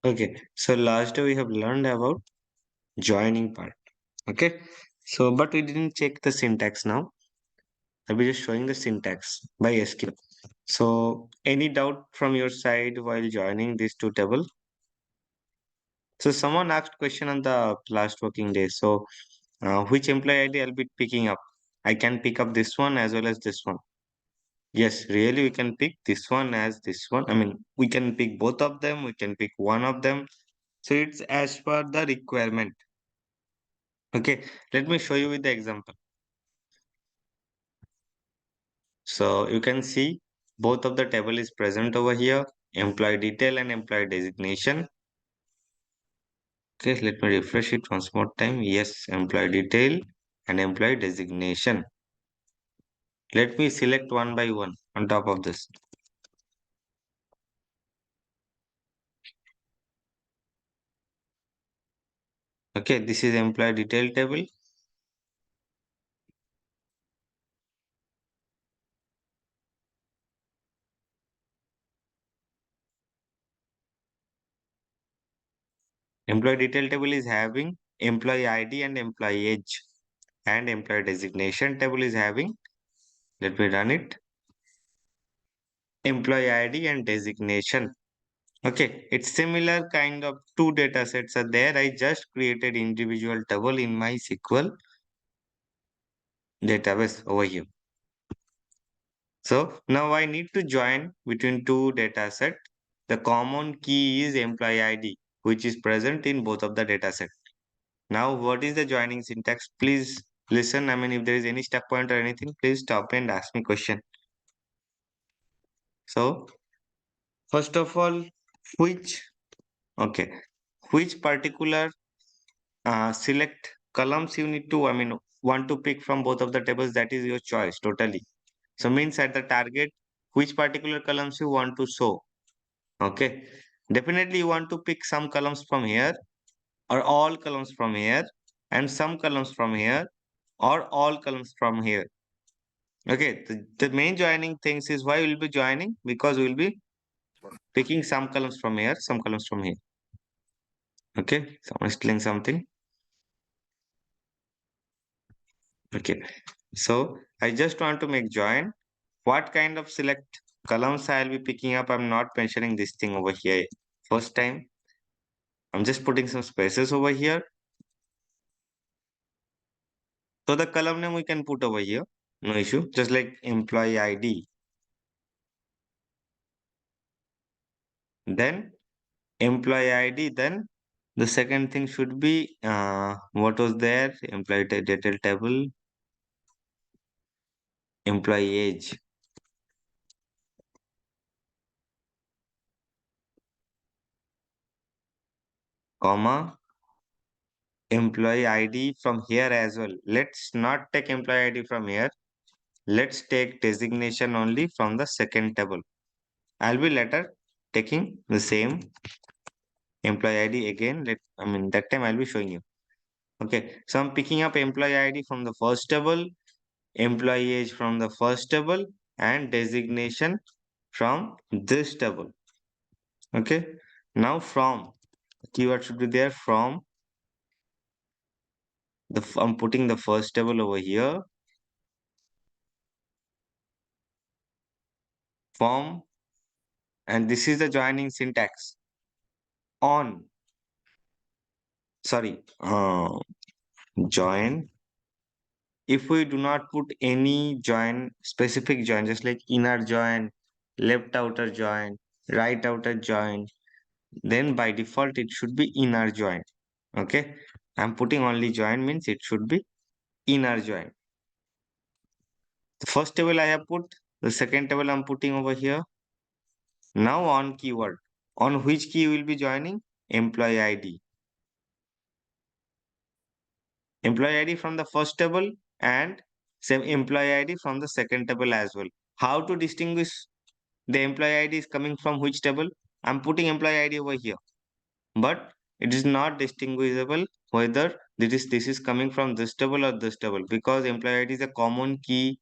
Okay, so last day we have learned about joining part. Okay, so but we didn't check the syntax now. I'll be just showing the syntax by SQL. So any doubt from your side while joining these two tables? So someone asked question on the last working day. So which employee ID I'll be picking up? I can pick up this one as well as this one. Yes, really we can pick this one as this one. I mean, we can pick both of them. We can pick one of them. So it's as per the requirement. Okay, let me show you with the example. So you can see both of the table is present over here, employee detail and employee designation. Okay, let me refresh it once more time. Yes, employee detail and employee designation. Let me select one by one on top of this. Okay, this is employee detail table. Employee detail table is having employee ID and employee age, and employee designation table is having, let me run it, employee ID and designation. Okay, it's similar kind of two data sets are there. I just created individual table in my SQL database over here. So now I need to join between two data set. The common key is employee ID, which is present in both of the data set. Now, what is the joining syntax? Please listen. I mean, if there is any step point or anything, please stop and ask me question. So, first of all, which, okay, which particular select columns you need to, I mean, want to pick from both of the tables, that is your choice totally. So means at the target, which particular columns you want to show. Okay. Definitely you want to pick some columns from here or all columns from here and some columns from here or all columns from here. Okay. The main joining things is why we'll be joining, because we'll be picking some columns from here, some columns from here. Okay. Someone is telling something. Okay. So I just want to make join. What kind of select columns I'll be picking up? I'm not mentioning this thing over here. First time, I'm just putting some spaces over here. So the column name we can put over here. No issue. Just like employee ID. Then employee ID. Then the second thing should be what was there? Employee detail table. Employee age. Comma. Employee ID from here as well. Let's not take employee ID from here. Let's take designation only from the second table. I'll be later taking the same employee ID again. I mean, that time I'll be showing you. Okay, so I'm picking up employee ID from the first table, employee age from the first table, and designation from this table. Okay, now from keyword should be there from I'm putting the first table over here. From, and this is the joining syntax on, sorry, join. If we do not put any join, specific join, just like inner join, left outer join, right outer join, then by default it should be inner join. Okay, I'm putting only join means it should be inner join. The first table I have put, the second table I'm putting over here. Now on keyword, on which key will be joining? Employee ID. Employee ID from the first table and same employee ID from the second table as well. How to distinguish the employee ID is coming from which table? I'm putting employee ID over here, but it is not distinguishable whether this is coming from this table or this table, because employee ID is a common key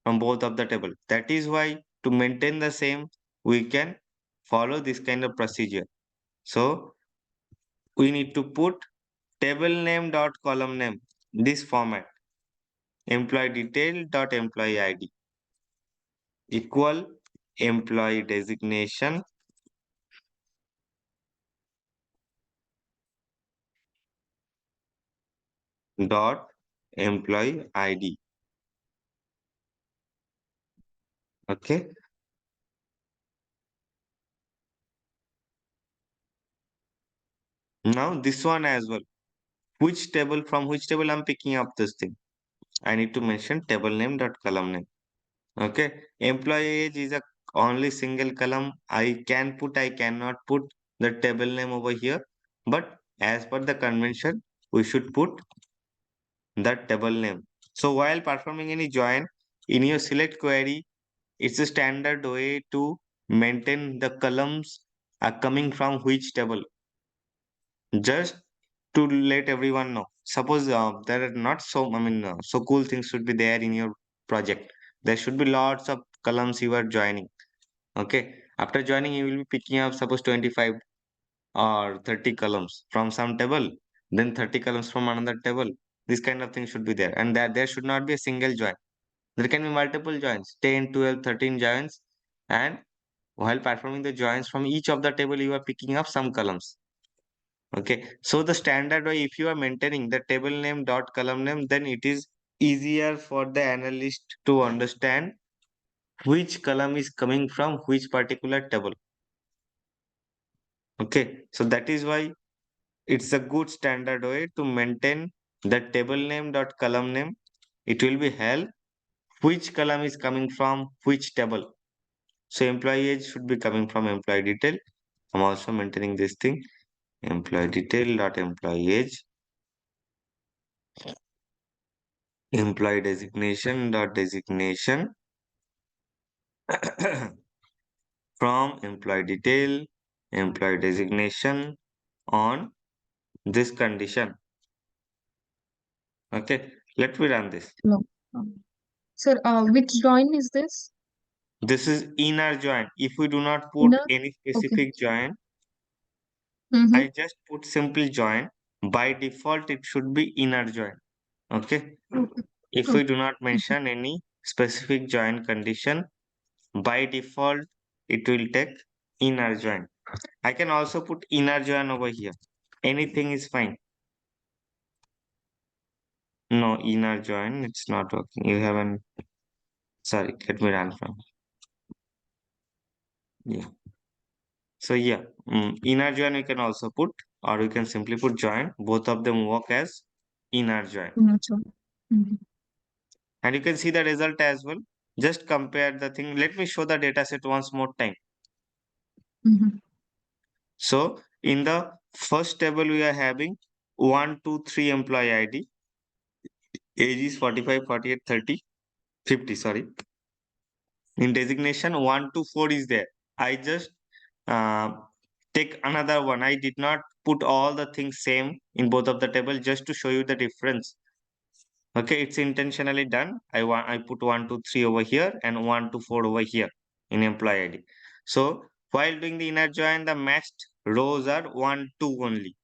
from both of the table. That is why to maintain the same, we can follow this kind of procedure. So we need to put table name dot column name, this format, employee detail dot employee ID equal employee designation dot employee ID. Okay. Now this one as well. Which table, from which table I'm picking up this thing? I need to mention table name dot column name. Okay. Employee age is a only single column. I can put, I cannot put the table name over here. But as per the convention, we should put that table name. So while performing any join in your select query, it's a standard way to maintain the columns are coming from which table. Just to let everyone know. Suppose there are not so, so cool things should be there in your project. There should be lots of columns you are joining. Okay. After joining, you will be picking up suppose 25 or 30 columns from some table, then 30 columns from another table. This kind of thing should be there. And that there should not be a single join. There can be multiple joins, 10, 12, 13 joins. And while performing the joins from each of the table, you are picking up some columns. Okay. So the standard way, if you are maintaining the table name dot column name, then it is easier for the analyst to understand which column is coming from which particular table. Okay. So that is why it's a good standard way to maintain the table name dot column name. It will be help which column is coming from which table. So employee age should be coming from employee detail. I'm also maintaining this thing, employee detail dot employee age, employee designation dot designation from employee detail, employee designation on this condition. Okay, let me run this. No. Sir, which join is this? This is inner join. If we do not put Inner? any Okay. specific join, Mm-hmm. I just put simple join. By default, it should be inner join. Okay. Okay. If we Okay. do not mention any specific join condition, by default, it will take inner join. I can also put inner join over here. Anything is fine. No, inner join, it's not working. You haven't, sorry, let me run from. Yeah. So yeah, inner join you can also put, or you can simply put join. Both of them work as inner join. Inner join. Mm-hmm. And you can see the result as well. Just compare the thing. Let me show the data set once more time. Mm-hmm. So in the first table, we are having 1, 2, 3 employee ID. Age is 45, 48, 30, 50, sorry. In designation, 1 to 4 is there. I just uh, take another one. I did not put all the things same in both of the table just to show you the difference. Okay, it's intentionally done. I put 1, 2, 3 over here and 1 to 4 over here in employee ID. So while doing the inner join, the matched rows are 1, 2 only.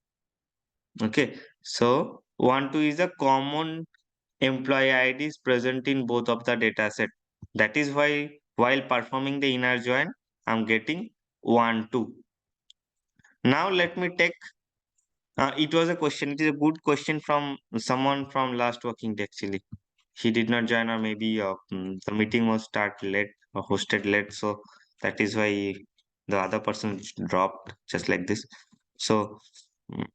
Okay, so 1, 2 is a common employee ID is present in both of the data set. That is why while performing the inner join, I'm getting 1, 2. Now let me take, it was a question. It is a good question from someone from last working day actually. He did not join, or maybe the meeting was start late or hosted late. So that is why the other person dropped just like this. So mm,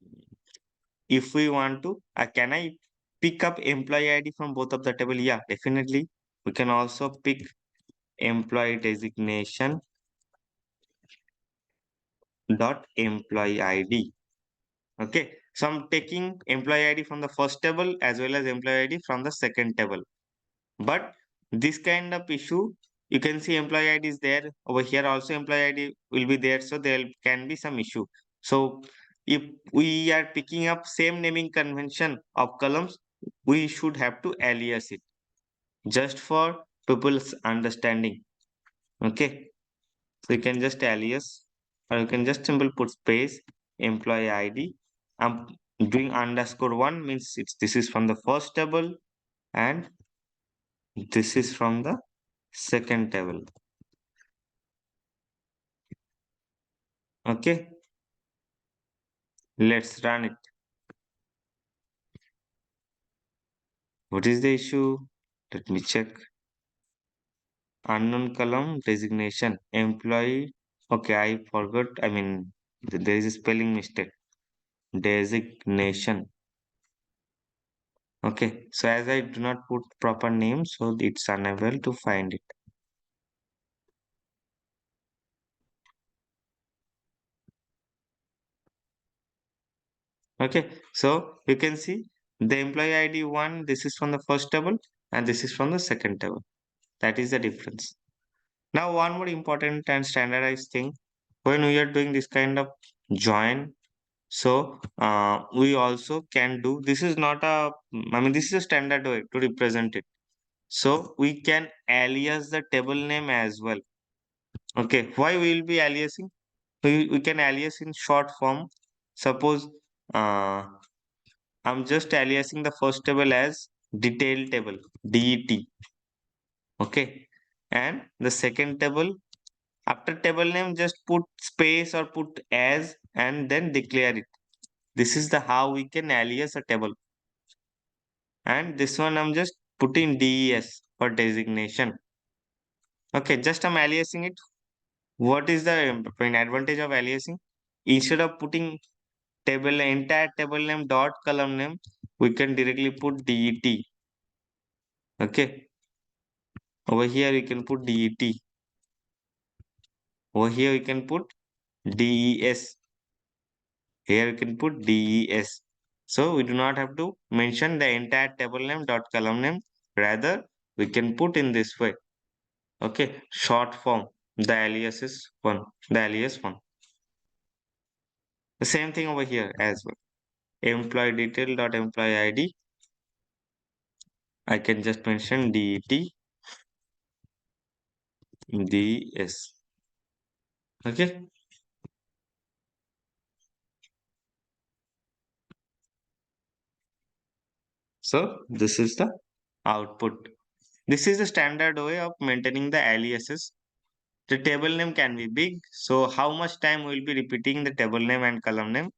if we want to, can I pick up employee ID from both of the table? Yeah, definitely. We can also pick employee designation dot employee ID. Okay. So I'm taking employee ID from the first table as well as employee ID from the second table. But this kind of issue, you can see employee ID is there. Over here also employee ID will be there. So there can be some issue. So if we are picking up same naming convention of columns, we should have to alias it just for people's understanding. Okay. So you can just alias, or you can just simply put space employee ID I'm doing _1 means this is from the first table and this is from the second table. Okay, let's run it. What is the issue? Let me check. Unknown column designation employee. Okay, I forgot. I mean, there is a spelling mistake. Designation. Okay, so as I do not put proper name, so it's unable to find it. Okay, so you can see the employee ID 1, this is from the first table and this is from the second table. That is the difference. Now, one more important and standardized thing when we are doing this kind of join. So we also can do, this is not a, I mean, this is a standard way to represent it. So we can alias the table name as well. Okay, why we will be aliasing? We can alias in short form. Suppose I'm just aliasing the first table as detail table, DET. Okay, and the second table, after table name, just put space or put as and then declare it. This is the how we can alias a table. And this one I'm just putting DES for designation. Okay, just I'm aliasing it. What is the advantage of aliasing? Instead of putting entire table name dot column name, we can directly put DET. Okay, over here we can put DET. Over here we can put DES. Here we can put DES. So we do not have to mention the entire table name dot column name. Rather, we can put in this way. Okay, short form. The alias is one. The alias one. The same thing over here as well. Employee detail dot employee ID. I can just mention DET DS. Okay. So this is the output. This is the standard way of maintaining the aliases. The table name can be big. So how much time we'll be repeating the table name and column name?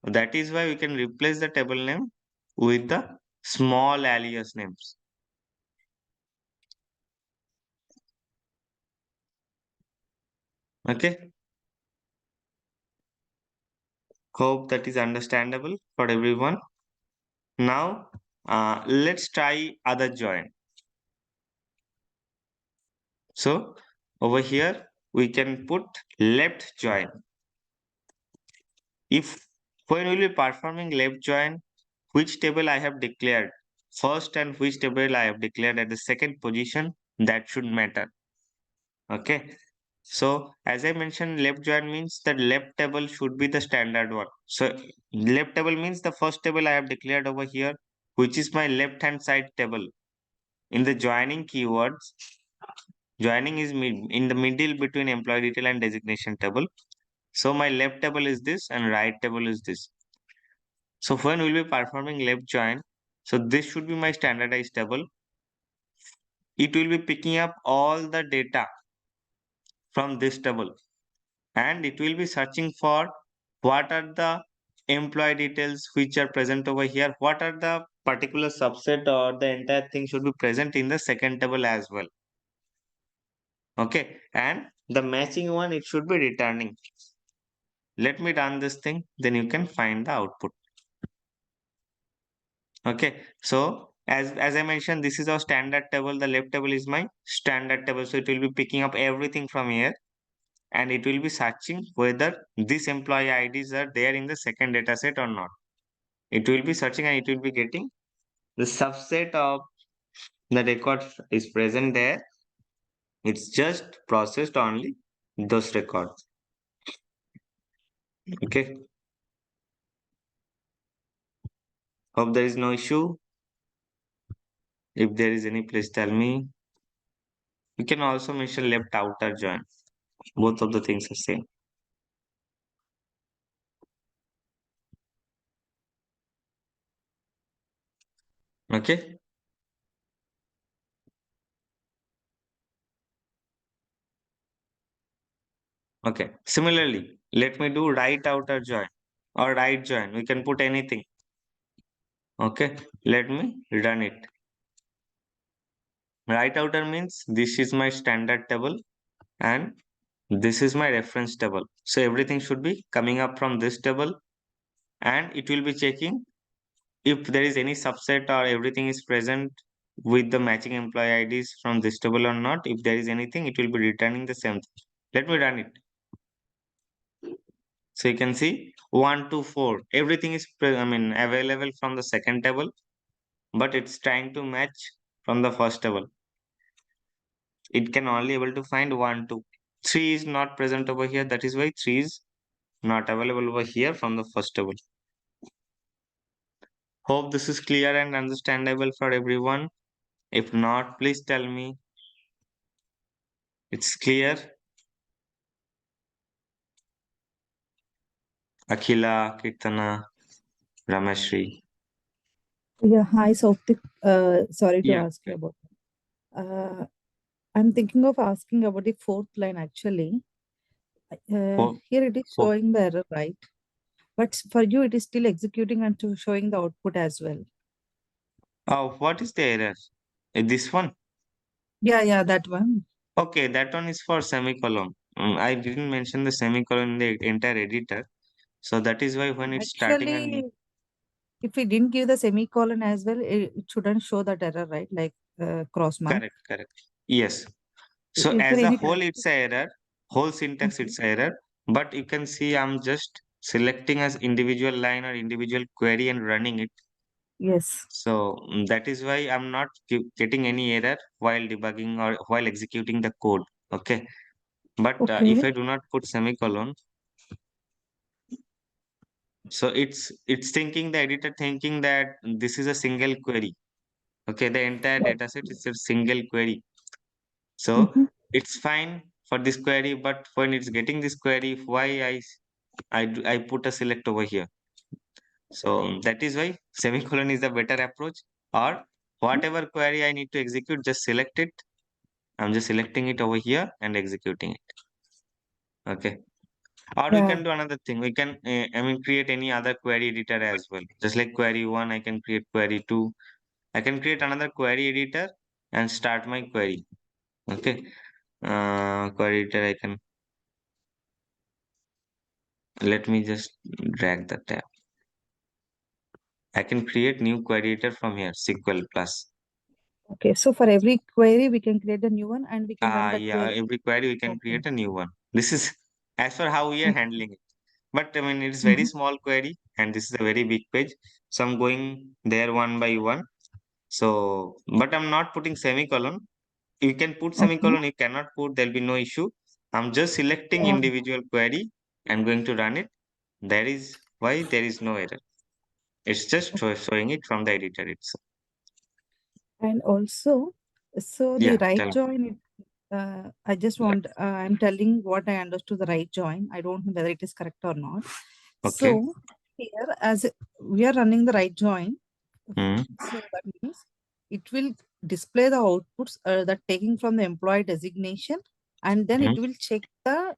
That is why we can replace the table name with the small alias names. Okay. Hope that is understandable for everyone. Now, let's try other join. So over here, we can put left join. If when we'll be performing left join, which table I have declared first and which table I have declared at the second position, that should matter. Okay. So as I mentioned, left join means the left table should be the standard one. So left table means the first table I have declared over here, which is my left hand side table. In the joining keywords, joining is in the middle between employee detail and designation table. So my left table is this and right table is this. So when we'll be performing left join, so this should be my standardized table. It will be picking up all the data from this table and it will be searching for what are the employee details which are present over here, what are the particular subset or the entire thing should be present in the second table as well. Okay, and the matching one, it should be returning. Let me run this thing, then you can find the output. Okay, so as I mentioned, this is our standard table. The left table is my standard table, so it will be picking up everything from here and it will be searching whether these employee IDs are there in the second data set or not. It will be searching and it will be getting the subset of the record is present there. It's just processed only those records. Okay. Hope there is no issue. If there is any, please tell me. You can also mention left outer join. Both of the things are same. Okay. Okay. Similarly, let me do right outer join or right join. We can put anything. Okay. Let me run it. Right outer means this is my standard table and this is my reference table. So everything should be coming up from this table and it will be checking if there is any subset or everything is present with the matching employee IDs from this table or not. If there is anything, it will be returning the same thing. Let me run it. So you can see 1 to 4. Everything is available from the second table, but it's trying to match from the first table. It can only able to find 1, 2. 3 is not present over here. That is why 3 is not available over here from the first table. Hope this is clear and understandable for everyone. If not, please tell me. It's clear. Akhila, Kirtana, Rameshri. Yeah, hi, Sauptik. Sorry to Yeah. ask you about. I'm thinking of asking about the fourth line actually. Oh, Here it is oh. showing the error, right? But for you, it is still executing and showing the output as well. What is the error? This one? Yeah, that one. Okay, that one is for semicolon. I didn't mention the semicolon in the entire editor. So that is why when it's starting a new. Actually, if we didn't give the semicolon as well, it shouldn't show that error, right? Like cross mark. Correct. Yes. So Is as there a any whole, correction? it's a error. Whole syntax, Okay. it's a error. But you can see I'm just selecting as individual line or individual query and running it. Yes. So that is why I'm not getting any error while debugging or while executing the code. Okay. But if Okay. I do not put semicolon, so it's thinking the editor thinking that this is a single query. Okay, the entire data set is a single query. So Mm-hmm. it's fine for this query, but when it's getting this query, why I put a select over here. So that is why semicolon is the better approach. Or whatever query I need to execute, just select it. I'm just selecting it over here and executing it. Okay. Or we Yeah. can do another thing. We can, create any other query editor as well. Just like query 1, I can create query 2. I can create another query editor and start my query. Okay. Query editor, I can, let me just drag the tab. I can create new query editor from here, SQL plus. Okay. So for every query, we can create a new one and we can run that Yeah, query. every query we can Okay. create a new one. This is as for how we are handling it. But it's very Mm-hmm. small query and this is a very big page. So I'm going there one by one. So, but I'm not putting semicolon. You can put Okay. semicolon, you cannot put, there'll be no issue. I'm just selecting Yeah. individual query and going to run it. That is why there is no error. It's just showing it from the editor itself. And also, so the Yeah, right tell me. join, I just want, I'm telling what I understood the right join. I don't know whether it is correct or not. Okay. So here, as we are running the right join, Hmm. so that means it will display the outputs that taking from the employee designation, and then Hmm. it will check the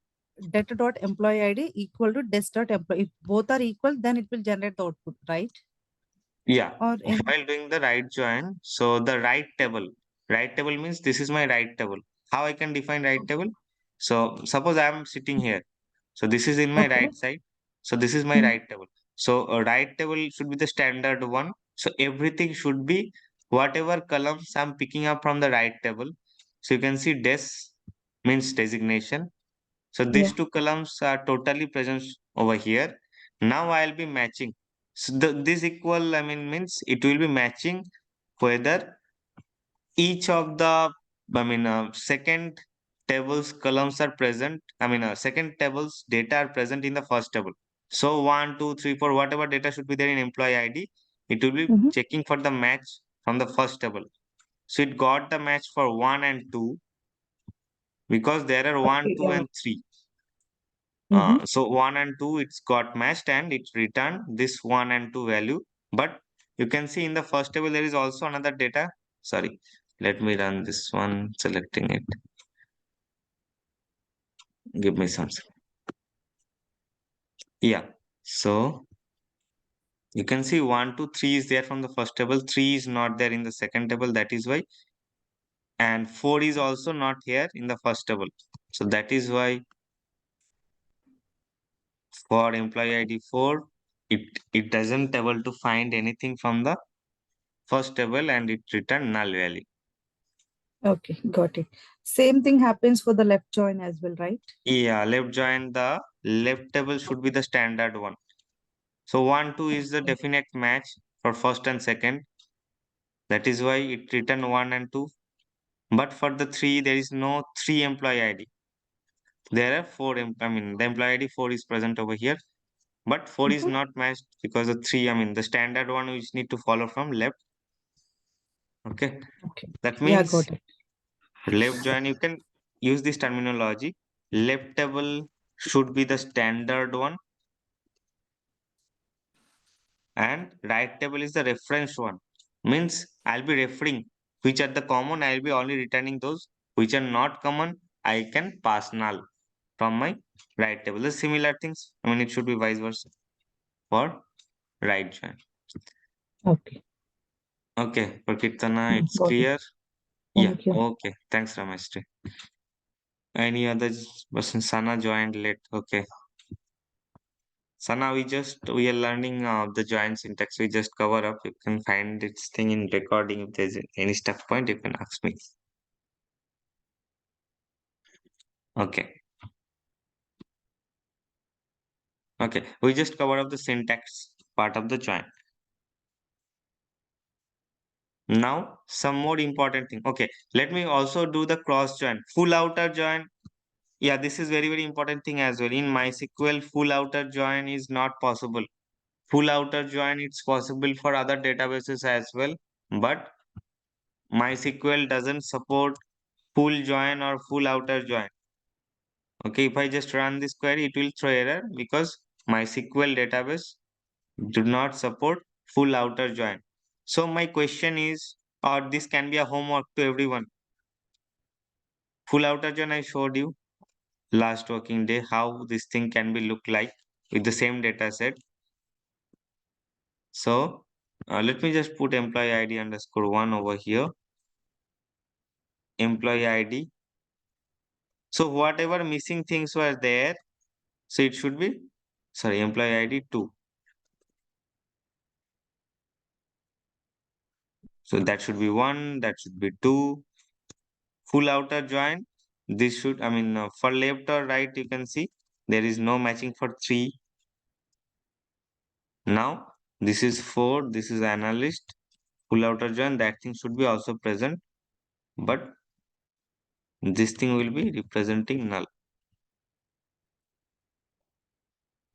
data.employee ID equal to des.employee. If both are equal, then it will generate the output, right? Yeah, Or in while doing the right join, so the right table means this is my right table. How I can define right table? So suppose I am sitting here. So this is in my okay. right side. So this is my Mhm. right table. So a right table should be the standard one. So everything should be whatever columns I'm picking up from the right table. So you can see des means designation. So these Yeah. two columns are totally present over here. Now I'll be matching. So this equal, means it will be matching whether each of the, second tables columns are present. Second tables data are present in the first table. So 1, 2, 3, 4, whatever data should be there in employee ID, it will be Mhm. checking for the match from the first table. So it got the match for 1 and 2 because there are 1, Okay. 2, Yeah. and 3. Mm-hmm. So 1 and 2 it's got matched and it returned this 1 and 2 value, but you can see in the first table there is also another data. Sorry, let me run this one, selecting it. Give me some. Yeah, so you can see 1, 2, 3 is there from the first table, 3 is not there in the second table, that is why, and 4 is also not here in the first table. So that is why for employee ID 4, it doesn't able to find anything from the first table and it return null value. Okay, got it. Same thing happens for the left join as well, right? Yeah, left join, the left table should be the standard one. So 1, 2 is the Okay. definite match for first and second. That is why it return 1 and 2. But for the 3, there is no 3 employee ID. There are 4, the employee ID 4 is present over here. But 4 is Mhm. not matched because the 3, the standard one which need to follow from left. Okay. Okay. That Yeah, means got it. left join, you can use this terminology. Left table should be the standard one and right table is the reference one. Means I'll be referring which are the common, I'll be only returning those which are not common, I can pass null from my right table. The similar things, it should be vice versa for right join. Okay. Okay, for Kirtana, it's Got it. clear. Yeah, Thank you. okay. Thanks, Rameshri. Any other person? Sana joined late. Okay. Sana, we are learning the joint syntax. We just cover up. You can find this thing in recording. If there's any stuck point, you can ask me. Okay. Okay. We just cover up the syntax part of the join. Now, some more important thing. Okay. Let me also do the cross join. Full outer join. Yeah, this is very, very important thing as well. In MySQL, full outer join is not possible. Full outer join, it's possible for other databases as well, but MySQL doesn't support full join or full outer join. Okay, if I just run this query, it will throw error because MySQL database do not support full outer join. So my question is, or this can be a homework to everyone. Full outer join I showed you last working day how this thing can be look like with the same data set. So let me just put employee ID underscore 1 over here. Employee ID. So whatever missing things were there, so it should be, sorry, employee ID 2. So that should be 1, that should be 2. Full outer join, this should, for left or right, you can see there is no matching for 3. Now, this is 4, this is analyst. Full outer join, that thing should be also present, but this thing will be representing null.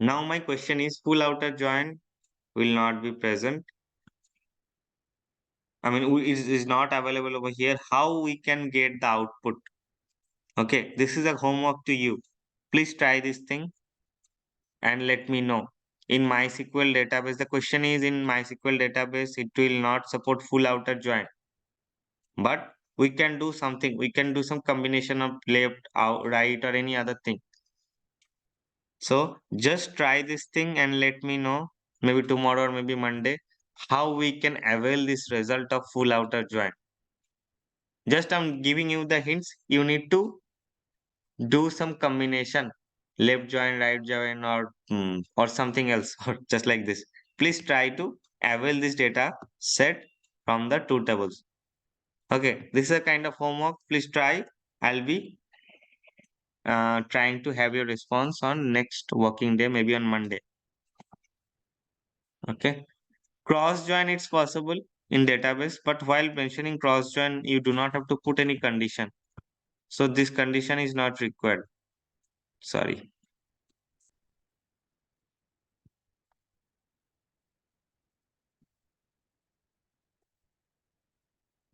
Now my question is, full outer join will not be present. Is not available over here. How we can get the output? Okay, this is a homework to you. Please try this thing and let me know. In MySQL database, the question is in MySQL database, it will not support full outer join. But we can do something. We can do some combination of left, out, right, or any other thing. So just try this thing and let me know, maybe tomorrow or maybe Monday, how we can avail this result of full outer join. Just I'm giving you the hints. You need to do some combination, left join, right join, or something else, or just like this. Please try to avail this data set from the two tables. Okay, this is a kind of homework. Please try. I'll be trying to have your response on next working day, maybe on Monday. Okay. Cross join, it's possible in database, but while mentioning cross join, you do not have to put any condition. So this condition is not required. Sorry.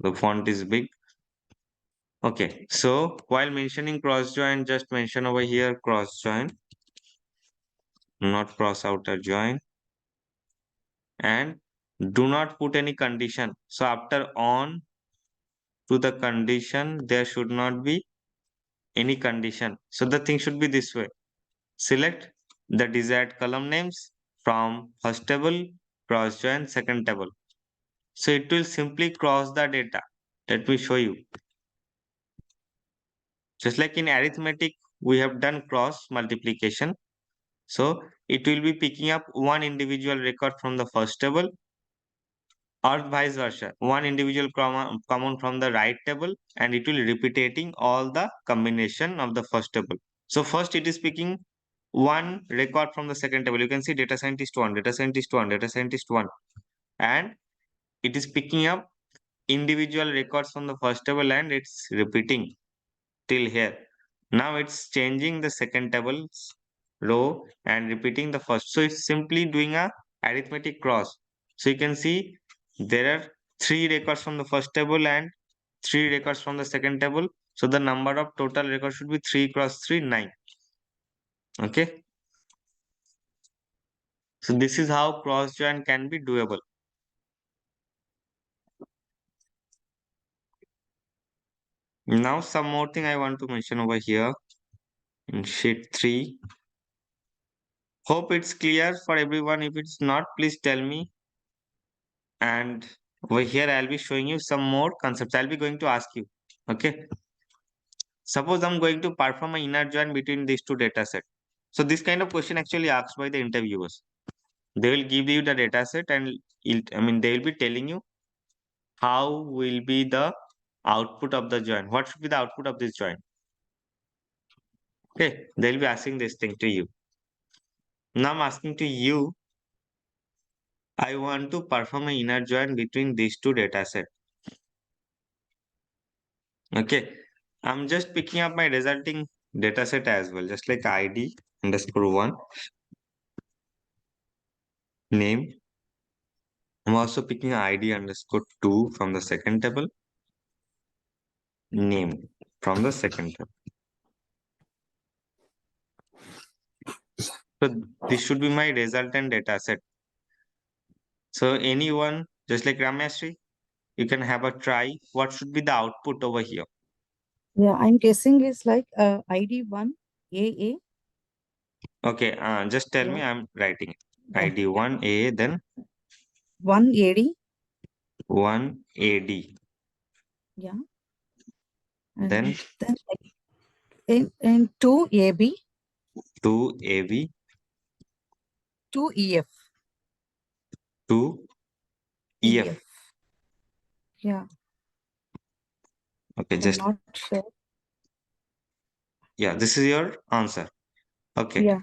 The font is big. Okay, so while mentioning cross join, just mention over here cross join, not cross outer join. And Do not put any condition. So after on to the condition, there should not be any condition. So the thing should be this way. Select the desired column names from first table, cross join second table. So it will simply cross the data. Let me show you. Just like in arithmetic, we have done cross multiplication. So it will be picking up one individual record from the first table or vice versa. One individual common from the right table and it will repeating all the combination of the first table. So first it is picking one record from the second table. You can see data scientist 1, data scientist 1, data scientist 1. And it is picking up individual records from the first table and it's repeating till here. Now it's changing the second table's row and repeating the first. So it's simply doing a arithmetic cross. So you can see there are 3 records from the first table and 3 records from the second table. So the number of total records should be 3 cross 3, 9. Okay. So this is how cross join can be doable. Now some more thing I want to mention over here in sheet 3. Hope it's clear for everyone. If it's not, please tell me. And over here, I'll be showing you some more concepts. I'll be going to ask you. Okay. Suppose I'm going to perform an inner join between these two data sets. So this kind of question actually asked by the interviewers. They will give you the data set and they will be telling you how will be the output of the join. What should be the output of this join? Okay. They'll be asking this thing to you. Now I'm asking to you, I want to perform an inner join between these two data sets. Okay, I'm just picking up my resulting data set as well, just like ID underscore 1, name. I'm also picking ID underscore 2 from the second table, name from the second table. So this should be my resultant data set. So anyone, just like Ramyashri, you can have a try. What should be the output over here? Yeah, I'm guessing it's like ID 1 AA. Okay, just tell me, Yeah. I'm writing it. Yeah. ID 1 A, then 1 AD. 1 AD. Yeah. Then in 2 AB, 2 AB, 2 EF. 2 EF. Yeah. Okay, I'm just not sure. yeah, this is your answer. Okay. Yeah.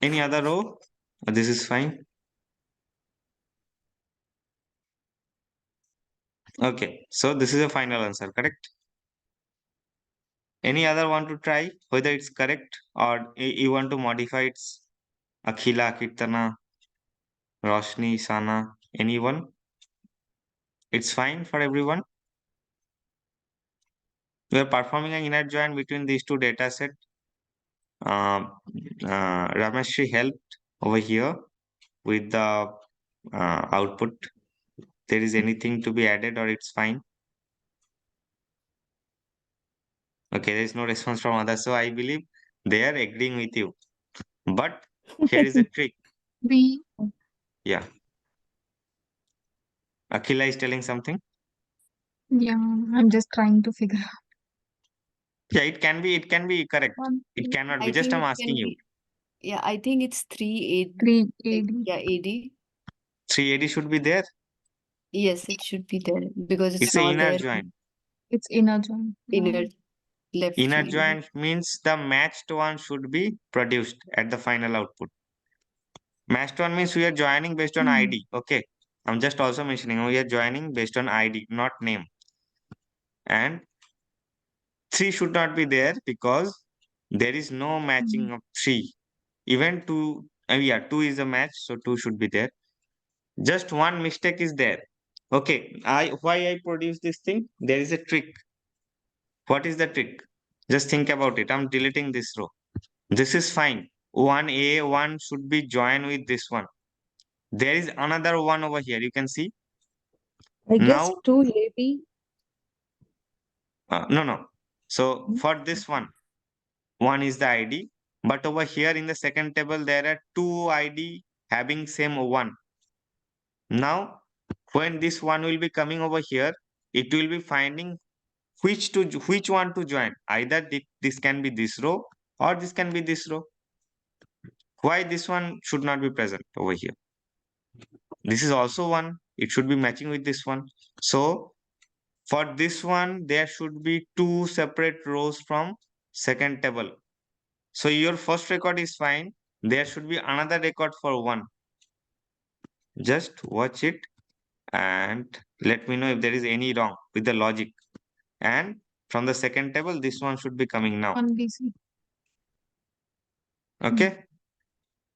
Any other row? This is fine. Okay, so this is a final answer, correct? Any other want to try whether it's correct or you want to modify its Akhila, Kirtana, Roshni, Sana, anyone? It's fine for everyone. We are performing an inner join between these two data set. Rameshri helped over here with the output. There is anything to be added or it's fine? Okay, there is no response from others. So I believe they are agreeing with you. But here is a trick. We, Yeah. Akhila is telling something. yeah, I'm just trying to figure out Yeah, it can be correct. one, It cannot be. I Just think I'm it asking can you. be, yeah, I think it's 3 3 AD. AD. Yeah, AD. 3 AD should be there. Yes, it should be there because it's It's a not inner there join. It's inner join. inner left Inner field. join means the matched one should be produced at the final output. Matched one means we are joining based on Hmm. ID. Okay. I'm just also mentioning we are joining based on ID, not name. And 3 should not be there because there is no matching of 3. Even 2, yeah, 2 is a match, so 2 should be there. Just one mistake is there. Okay, why I produce this thing? There is a trick. What is the trick? Just think about it. I'm deleting this row. This is fine. 1A1 should be joined with this one. There is another one over here. You can see. I guess Now, 2AB. no. So for this one is the ID. But over here in the second table, there are two ID having same one. Now, when this one will be coming over here, it will be finding which one to join. Either this can be this row or this can be this row. Why this one should not be present over here? This is also one. It should be matching with this one. So for this one, there should be two separate rows from second table. So your first record is fine. There should be another record for one. Just watch it and let me know if there is any wrong with the logic. And from the second table, this one should be coming now. On BC. Okay.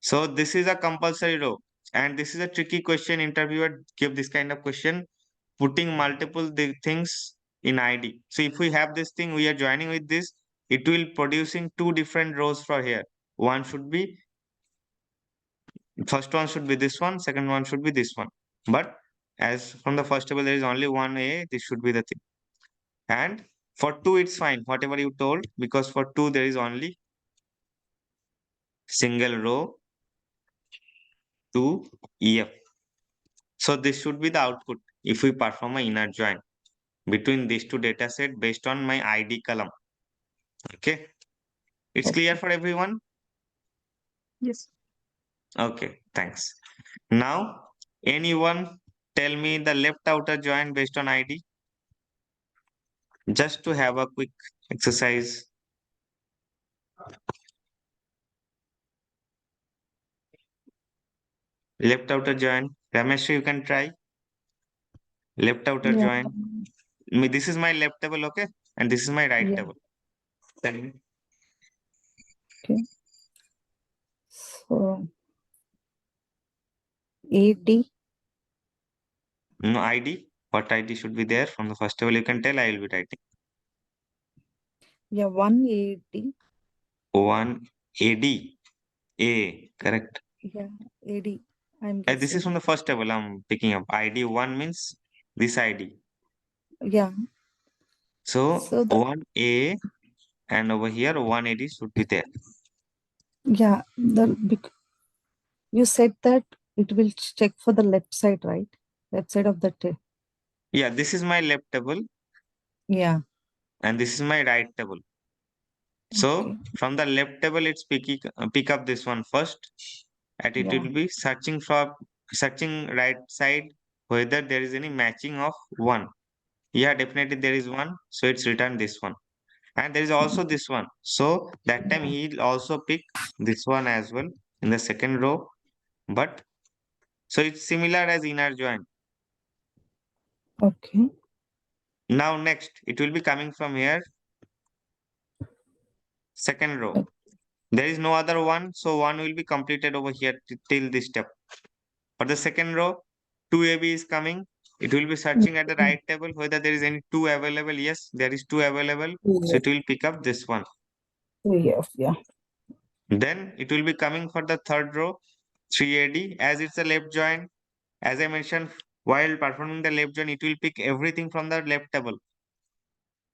So this is a compulsory row. And this is a tricky question. Interviewer give this kind of question, putting multiple things in ID. So if we have this thing, we are joining with this, it will producing two different rows for here. One should be, first one should be this one, second one should be this one. But as from the first table, there is only one A, this should be the thing. And for 2, it's fine, whatever you told, because for 2, there is only single row to EF. So this should be the output if we perform an inner join between these two data set based on my ID column. Okay. It's clear for everyone? Yes. Okay, thanks. Now, anyone tell me the left outer join based on ID? Just to have a quick exercise. Left outer join. Ramesh, you can try. Left outer Yeah. join. This is my left table, okay? And this is my right Yeah. table. Tell me. So AD. No ID. What ID should be there from the first table? You can tell. I will be writing. Yeah, 1AD. 1 AD. A, correct. Yeah, AD. I'm This is guessing. from the first table I'm picking up. ID 1 means this ID. Yeah. So So the 1A and over here 1AD should be there. yeah, you said that it will check for the left side, right? Left side of the table. Yeah, this is my left table Yeah. and this is my right table. So Okay. from the left table, it's pick up this one first, and it Yeah. will be searching right side whether there is any matching of one. Yeah, definitely there is one. So it's returned this one. And there is also this one. So that time he'll also pick this one as well in the second row. But so it's similar as inner join. Okay. Now next, it will be coming from here. Second row. Okay. There is no other one. So one will be completed over here till this step. For the second row, 2AB is coming. It will be searching at the right table whether there is any 2 available. Yes, there is 2 available. So it will pick up this one. Yes, yeah. Then it will be coming for the third row, 3AD. As it's a left join, as I mentioned, while performing the left join, it will pick everything from the left table.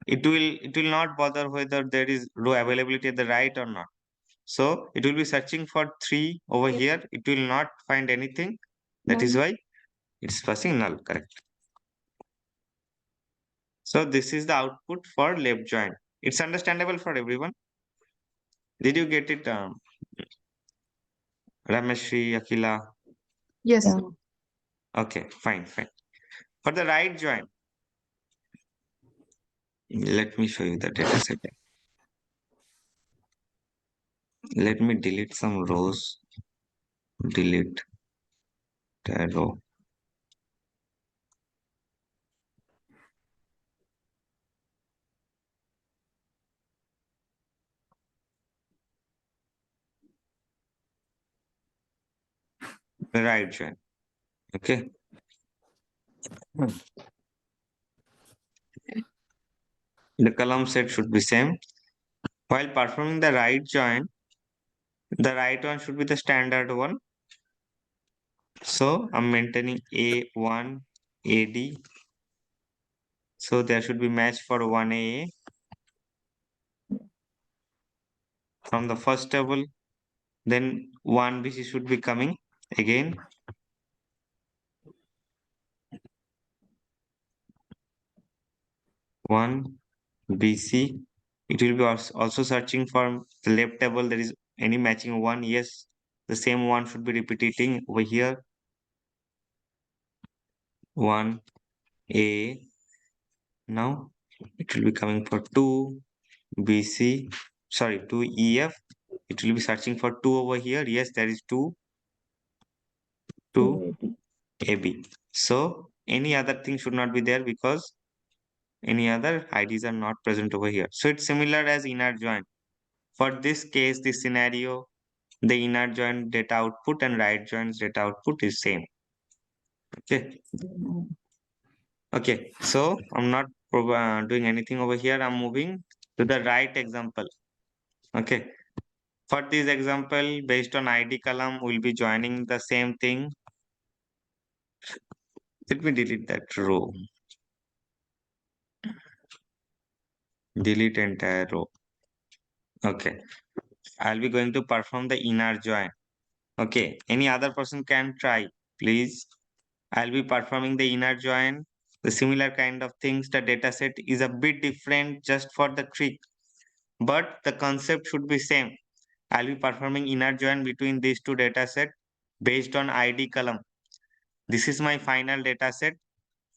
It will not bother whether there is row availability at the right or not. So it will be searching for 3 over here. It will not find anything. That is why it's passing null, correct? So this is the output for left join. It's understandable for everyone. Did you get it, Rameshri, Akila? Yes. Yeah. Okay, fine. For the right join, let me show you the data set. Let me delete some rows. Delete the row. The right join. Okay. The column set should be same. While performing the right join, the right one should be the standard one. So I'm maintaining A1, AD. So there should be match for 1AA from the first table. Then 1BC should be coming again. One BC. It will be also searching for the left table. There is any matching one. Yes, the same one should be repeating over here. 1A. Now it will be coming for 2BC. Sorry, 2EF. It will be searching for 2 over here. Yes, there is 2. 2AB. So any other thing should not be there because any other IDs are not present over here. So it's similar as inner join. For this case, this scenario, the inner join data output and right join's data output is same. Okay. Okay. So I'm not doing anything over here. I'm moving to the right example. Okay. For this example, based on ID column, we'll be joining the same thing. Let me delete that row. Delete entire row. Okay. I'll be going to perform the inner join. Okay. Any other person can try, please. I'll be performing the inner join, the similar kind of things. The dataset is a bit different just for the trick, but the concept should be same. I'll be performing inner join between these two dataset based on ID column. This is my final dataset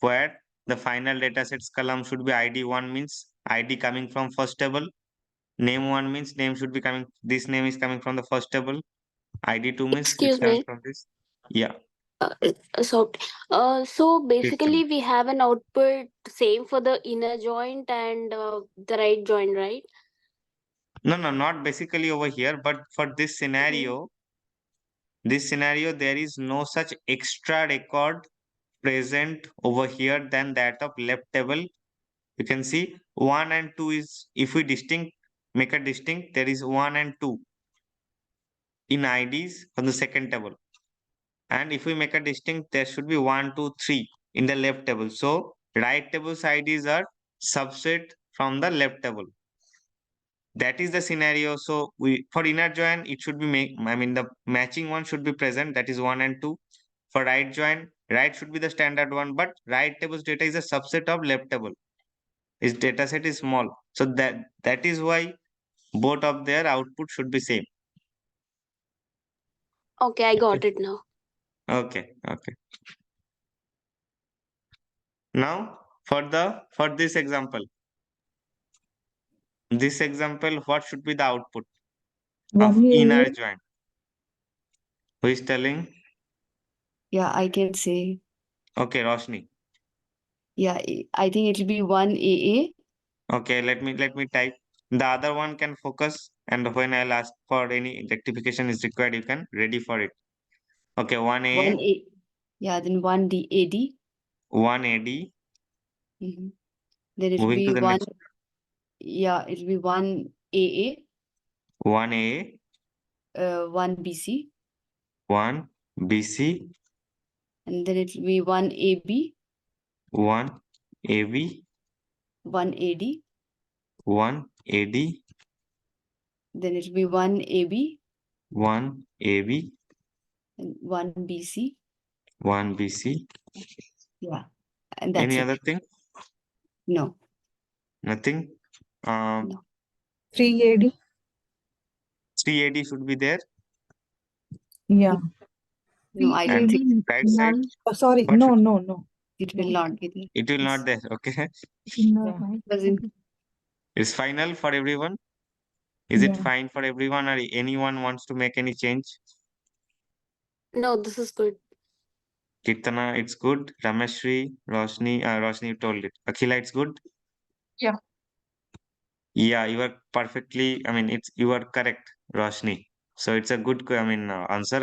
where the final datasets column should be ID1 means ID coming from first table. Name1 means name should be coming, this name is coming from the first table. ID2 means it's Excuse coming me. from this. Yeah. So, so Please come. basically we have an output same for the inner joint and the right joint, right? No, not basically over here, but for this scenario, there is no such extra record present over here than that of left table. You can see 1 and 2 is, if we make a distinct, there is 1 and 2 in IDs on the second table. And if we make a distinct, there should be 1, 2, 3 in the left table. So right table's IDs are subset from the left table. That is the scenario. So we, for inner join, it should be the matching one should be present, that is 1 and 2. For right join, right should be the standard one, but right table's data is a subset of left table. Its data set is small, so that is why both of their output should be same. Okay, I got it now. Okay. Now for this example, what should be the output of 1A. inner join? Who is telling? Yeah, I can say. Okay, Roshni. Yeah, I think it'll be 1AA. Okay, let me type. The other one can focus, and when I'll ask for any rectification is required, you can ready for it. Okay, 1A, 1A. Yeah, then 1DAD. 1AD. Mhm. Then it'll Moving be to the one. next. Yeah, it'll be 1AA, 1A, 1BC, 1BC, and then it'll be 1AB, 1AB, 1AD, 1AD, then it'll be 1AB, 1AB, and 1BC. 1BC. Yeah, and that's Any it. other thing? No. Nothing. No. 3AD. 3AD should be there. Yeah. No, I don't And think right side, Oh, sorry. What No, should- no. it will not be there. it will It's- not there. Okay. Yeah. Because in It's final for everyone. Is it Yeah. fine for everyone, or anyone wants to make any change? No, this is good. Kirtana, it's good. Rameshri, Roshni, you told it. Akhila, it's good. Yeah. Yeah, you are perfectly. You are correct, Roshni. So it's a good. Answer.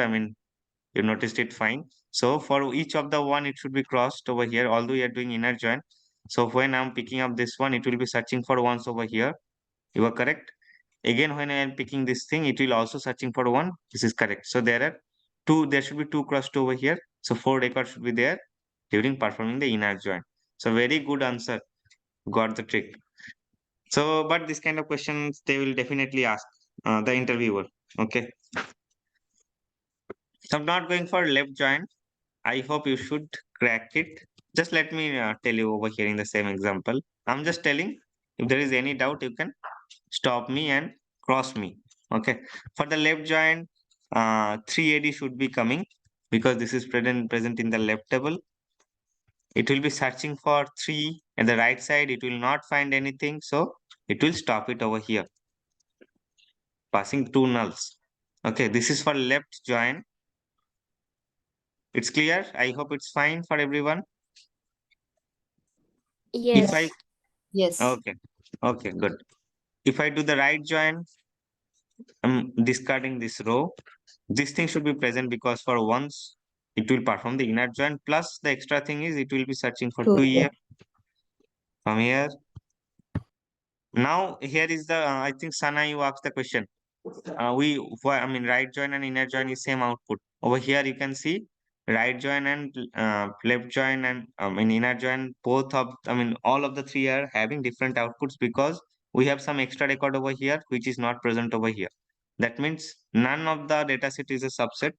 You noticed it fine. So for each of the one, it should be crossed over here. Although you are doing inner join. So when I'm picking up this one, it will be searching for ones over here. You are correct. Again, when I am picking this thing, it will also searching for one. This is correct. So there are there should be 2 cross 2 over here. So 4 records should be there during performing the inner join. So very good answer. Got the trick. So, but this kind of questions they will definitely ask the interviewer. Okay. So I'm not going for left join. I hope you should crack it. Just let me tell you over here in the same example. I'm just telling, if there is any doubt, you can stop me and cross me. Okay. For the left join, 3AD should be coming because this is present in the left table. It will be searching for 3 at the right side. It will not find anything. So it will stop it over here, passing 2 nulls. Okay. This is for left join. It's clear. I hope it's fine for everyone. If I Yes. Yes. Okay. Okay, good. If I do the right join, I'm discarding this row. This thing should be present because for once it will perform the inner join. Plus the extra thing is it will be searching for 2 here from here. Now here is the I think Sana, you asked the question. I mean right join and inner join is same output. Over here you can see right join and left join and inner join, both of all of the 3 are having different outputs because we have some extra record over here which is not present over here. That means none of the dataset is a subset.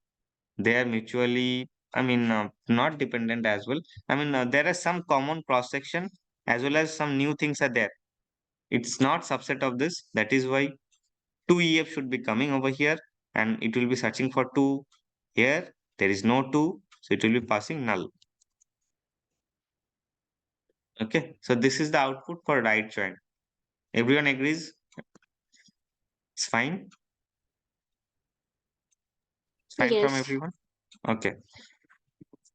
They are mutually not dependent as well. There are some common cross section as well as some new things are there. It's not subset of this. That is why 2EF should be coming over here and it will be searching for 2 here. There is no 2, so it will be passing null. Okay, so this is the output for right join. Everyone agrees? It's fine? It's fine from Yes. everyone? Okay.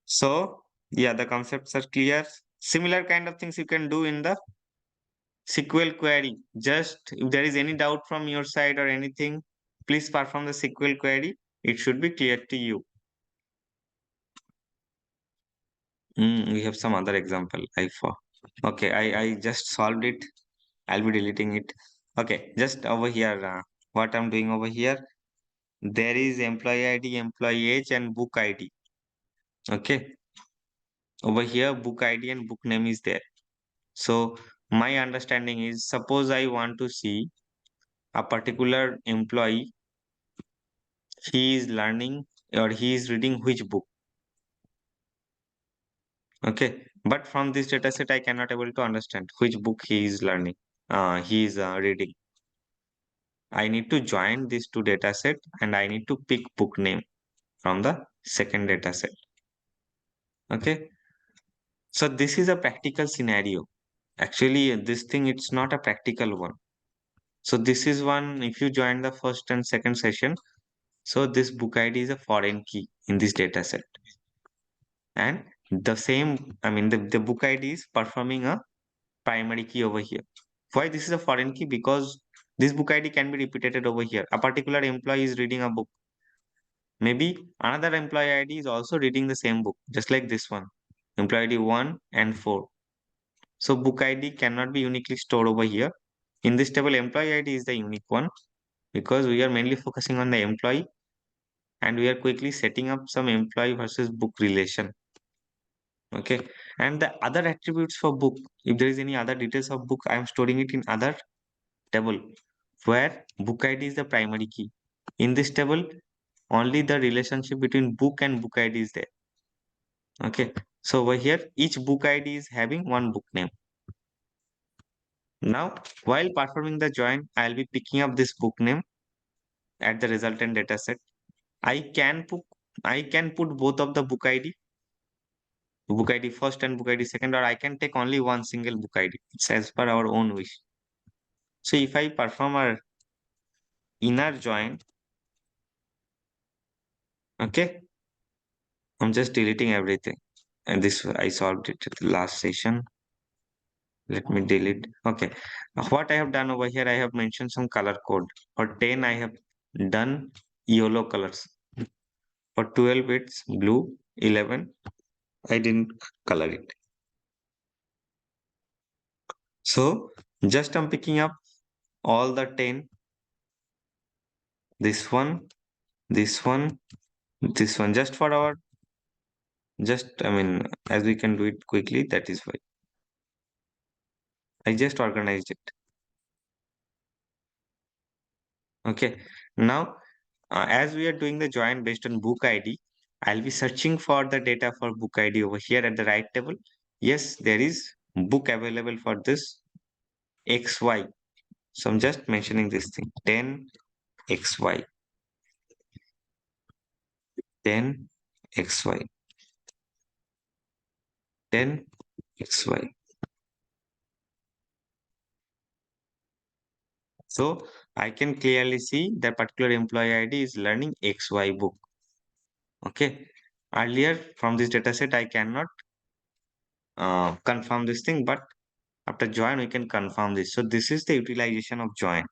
So, yeah, the concepts are clear. Similar kind of things you can do in the SQL query. Just if there is any doubt from your side or anything, please perform the SQL query. It should be clear to you. We have some other example. Okay, I just solved it. I'll be deleting it. Okay, just over here, what I'm doing over here, there is employee ID, employee age, and book ID. Okay, over here, book ID and book name is there. So my understanding is, suppose I want to see a particular employee, he is learning or he is reading which book. Okay, but from this data set, I cannot able to understand which book he is learning. He is reading. I need to join these 2 data set and I need to pick book name from the second data set. Okay. So this is a practical scenario. Actually, this thing, it's not a practical one. So this is one, if you join the first and second session, so this book ID is a foreign key in this data set. And the same, the book ID is performing a primary key over here. Why this is a foreign key? Because this book ID can be repeated over here. A particular employee is reading a book. Maybe another employee ID is also reading the same book, just like this one, employee ID 1 and 4. So book ID cannot be uniquely stored over here. In this table, employee ID is the unique one because we are mainly focusing on the employee and we are quickly setting up some employee versus book relation. Okay. And the other attributes for book, if there is any other details of book, I am storing it in other table where book ID is the primary key. In this table, only the relationship between book and book ID is there. Okay, so over here, each book ID is having one book name. Now, while performing the join, I'll be picking up this book name at the resultant data set. I can put both of the book ID first and book ID second, or I can take only one single book ID. It's as per our own wish. So if I perform our inner join, okay, I'm just deleting everything. And this I solved it at the last session. Let me delete. Okay. What I have done over here, I have mentioned some color code. For 10, I have done yellow colors. For 12, it's blue. 11, I didn't color it. So just I'm picking up all the 10. This one, This one just for our, as we can do it quickly, that is why I just organized it. Okay. Now, as we are doing the join based on book ID, I'll be searching for the data for book ID over here at the right table. Yes, there is book available for this XY. So I'm just mentioning this thing 10 XY, 10 XY, 10 XY. So I can clearly see that particular employee ID is learning XY book. Okay. Earlier from this data set, I cannot confirm this thing, but after join, we can confirm this. So this is the utilization of join.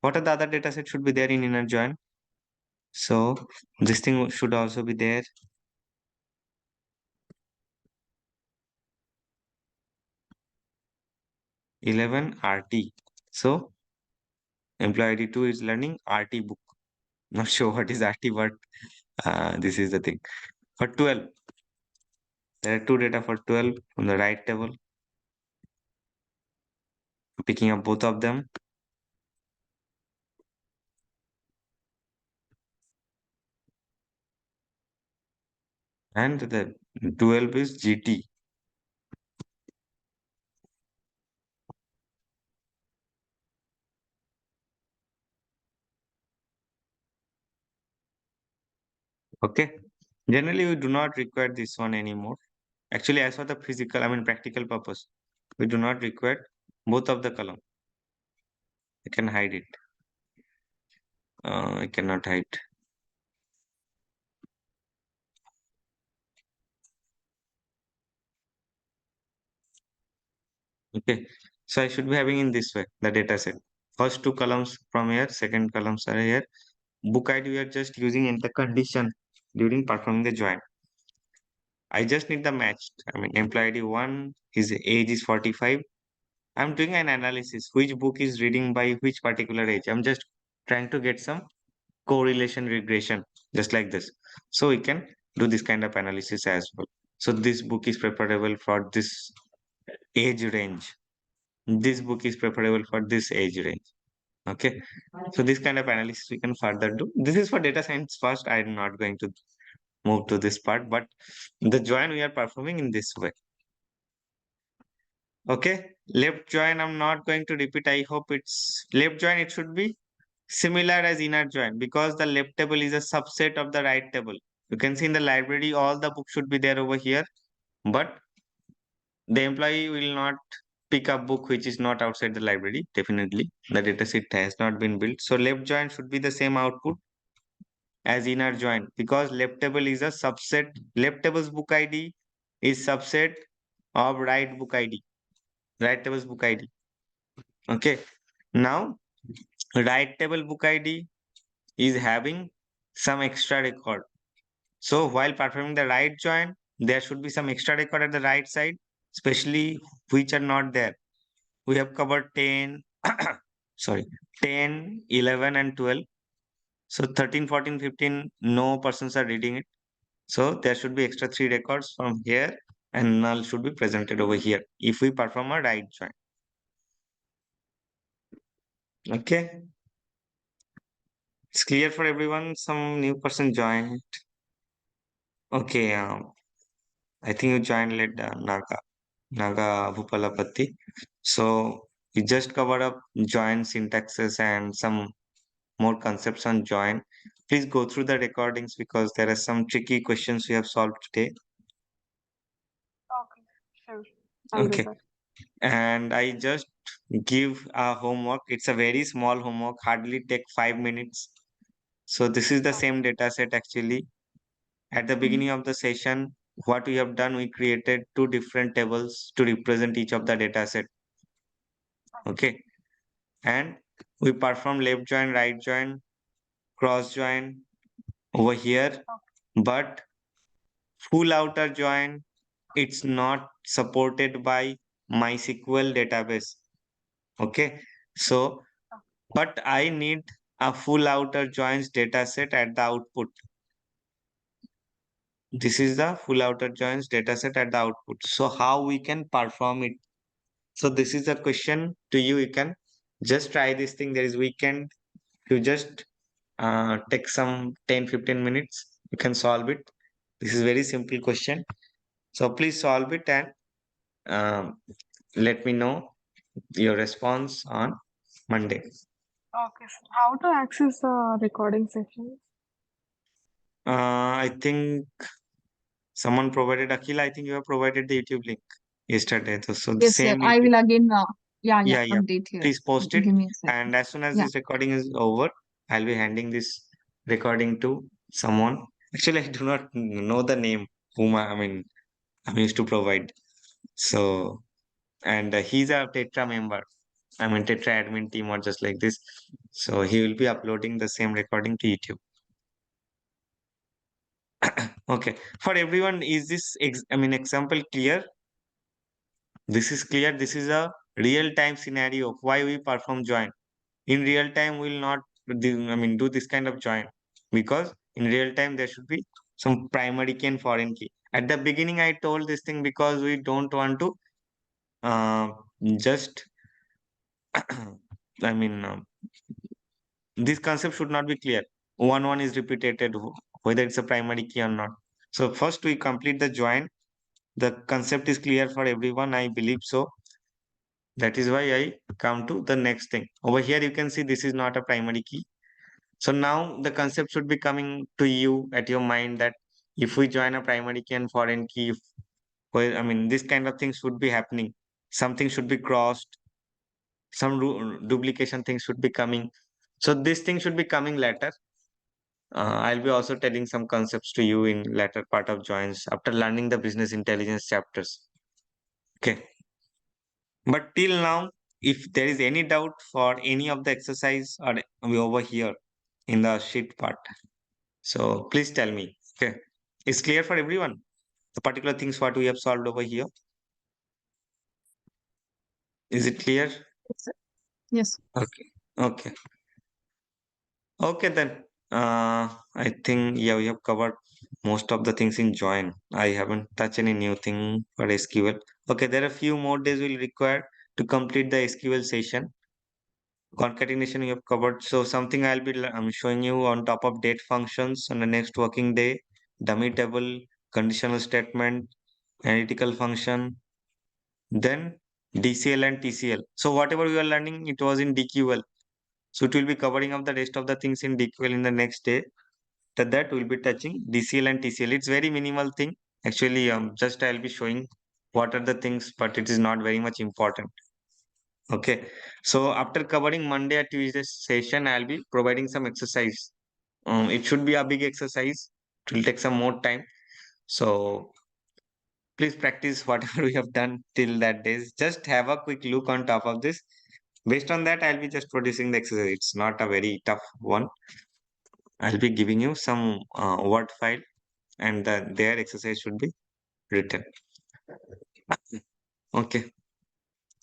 What are the other data set should be there in inner join? So this thing should also be there. RT. So employee ID 2 is learning RT book. Not sure what is RT, but this is the thing. For 12, there are two data for 12 from the right table. Picking up both of them. And the 12 is GT. Okay. Generally, we do not require this one anymore. Actually, as for the practical purpose, we do not require both of the column. I can hide it. I cannot hide. Okay. So I should be having in this way the data set. First two columns from here, second columns are here. Book ID we are just using in the condition during performing the join. I just need the matched. Employee ID 1, his age is 45. I'm doing an analysis. Which book is reading by which particular age? I'm just trying to get some correlation regression, just like this. So we can do this kind of analysis as well. So this book is preferable for this age range. This book is preferable for this age range. Okay. So this kind of analysis we can further do. This is for data science first. I'm not going to move to this part, but the join we are performing in this way. Okay. Left join, I'm not going to repeat. I hope it's left join. It should be similar as inner join because the left table is a subset of the right table. You can see in the library, all the books should be there over here, but the employee will not pick up book which is not outside the library. Definitely, the dataset has not been built. So left join should be the same output as inner join because left table is a subset. Left table's book ID is subset of right book ID. Right table's book ID. Okay. Now, right table book ID is having some extra record. So while performing the right join, there should be some extra record at the right side, especially which are not there. We have covered 10, sorry, 10, 11 and 12. So 13, 14, 15, no persons are reading it. So there should be extra 3 records from here and null should be presented over here if we perform a right join. Okay. It's clear for everyone. Some new person joined. Okay. I think you joined late Naga Bhupalapati. So we just covered up join syntaxes and some more concepts on join. Please go through the recordings because there are some tricky questions we have solved today. Okay, sure. I'll do Okay. that. And I just give a homework. It's a very small homework, hardly take 5 minutes. So this is the same data set actually. At the beginning of the session, what we have done, we created 2 different tables to represent each of the data set. Okay. And we perform left join, right join, cross join over here, but full outer join, it's not supported by MySQL database. Okay. So, but I need a full outer joins data set at the output. This is the full outer joins dataset at the output. So how we can perform it? So this is a question to you. You can just try this thing. There is weekend. You just take some 10-15 minutes. You can solve it. This is very simple question. So please solve it and let me know your response on Monday. Okay, sir. How to access the recording session? I think someone provided, Akhil, I think you have provided the YouTube link yesterday. So the Yes, sir. same I YouTube. will again, yeah, Yeah, yeah. update here. Please post it. Give me a second. And as soon as Yeah. this recording is over, I'll be handing this recording to someone. Actually, I do not know the name whom I'm used to provide. So, and he's a Tetra member. Tetra admin team or just like this. So he will be uploading the same recording to YouTube. Okay. For everyone, is this example clear? This is clear. This is a real-time scenario of why we perform join. In real time, we'll not do this kind of join because in real time there should be some primary key and foreign key. At the beginning, I told this thing because we don't want to just I mean this concept should not be clear. One is repeated whether it's a primary key or not. So first we complete the join. The concept is clear for everyone, I believe so. That is why I come to the next thing. Over here you can see this is not a primary key. So now the concept should be coming to you at your mind that if we join a primary key and foreign key, this kind of things should be happening. Something should be crossed. Some duplication things should be coming. So this thing should be coming later. I'll be also telling some concepts to you in later part of joins after learning the business intelligence chapters. Okay. But till now, if there is any doubt for any of the exercise or over here in the sheet part, so please tell me. Okay. It's clear for everyone. The particular things what we have solved over here. Is it clear? Yes, sir. Yes. Okay. Okay. Okay then. I think we have covered most of the things in join. I haven't touched any new thing for SQL. Okay, there are a few more days we'll require to complete the SQL session. Concatenation we have covered. So something I'll be showing you on top of date functions on the next working day, dummy table, conditional statement, analytical function, then DCL and TCL. So whatever we are learning, it was in DQL. So it will be covering up the rest of the things in DQL in the next day. That will be touching DCL and TCL. It's very minimal thing. Actually, just I'll be showing what are the things, but it is not very much important. Okay. So after covering Monday or Tuesday session, I'll be providing some exercise. It should be a big exercise. It will take some more time. So please practice whatever we have done till that days. Just have a quick look on top of this. Based on that, I'll be just producing the exercise. It's not a very tough one. I'll be giving you some word file and their exercise should be written. Okay.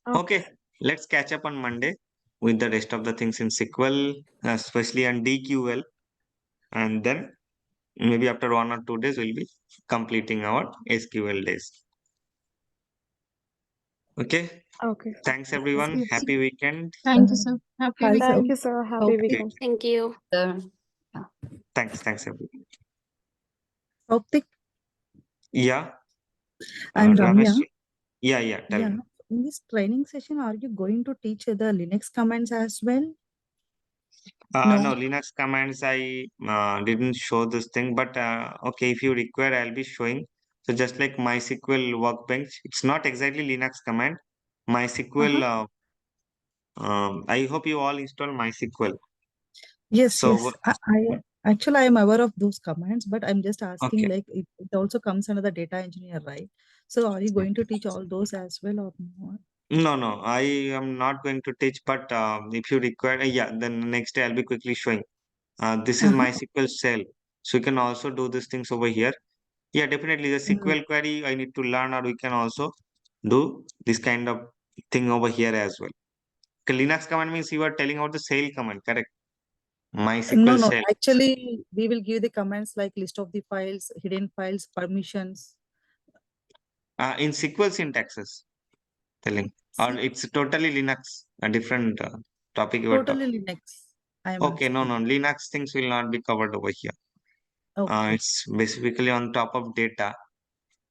Okay. Let's catch up on Monday with the rest of the things in SQL, especially on DQL. And then maybe after 1 or 2 days, we'll be completing our SQL days. Okay. Okay. Thanks, everyone. Yes. Happy weekend. Thank you, sir. Happy Hi, weekend. Thank you, sir. Happy Okay. weekend. Thank you. Thanks, everyone. Sauptik Yeah. and Ramya. Ramesh. Yeah. Tell Yeah. me. In this training session, are you going to teach the Linux commands as well? No, Linux commands, I didn't show this thing, but okay, if you require, I'll be showing. So just like MySQL Workbench, it's not exactly Linux command. MySQL, I hope you all install MySQL. Yes, So yes. I actually I am aware of those commands, but I'm just asking Okay. like it also comes under the data engineer, right? So are you going to teach all those as well or not? No, I am not going to teach, but if you require, yeah, then next day I'll be quickly showing. This is MySQL shell. So you can also do these things over here. Yeah, definitely the SQL query I need to learn, or we can also do this kind of thing over here as well. Okay, Linux command means you are telling out the shell command, correct? No, MySQL no. shell. Actually, we will give the comments like list of the files, hidden files, permissions. In SQL syntaxes, telling, or See, it's totally Linux, a different topic you were totally talking. Linux. I am Okay, no, asking. no, Linux things will not be covered over here. Okay. It's basically on top of data.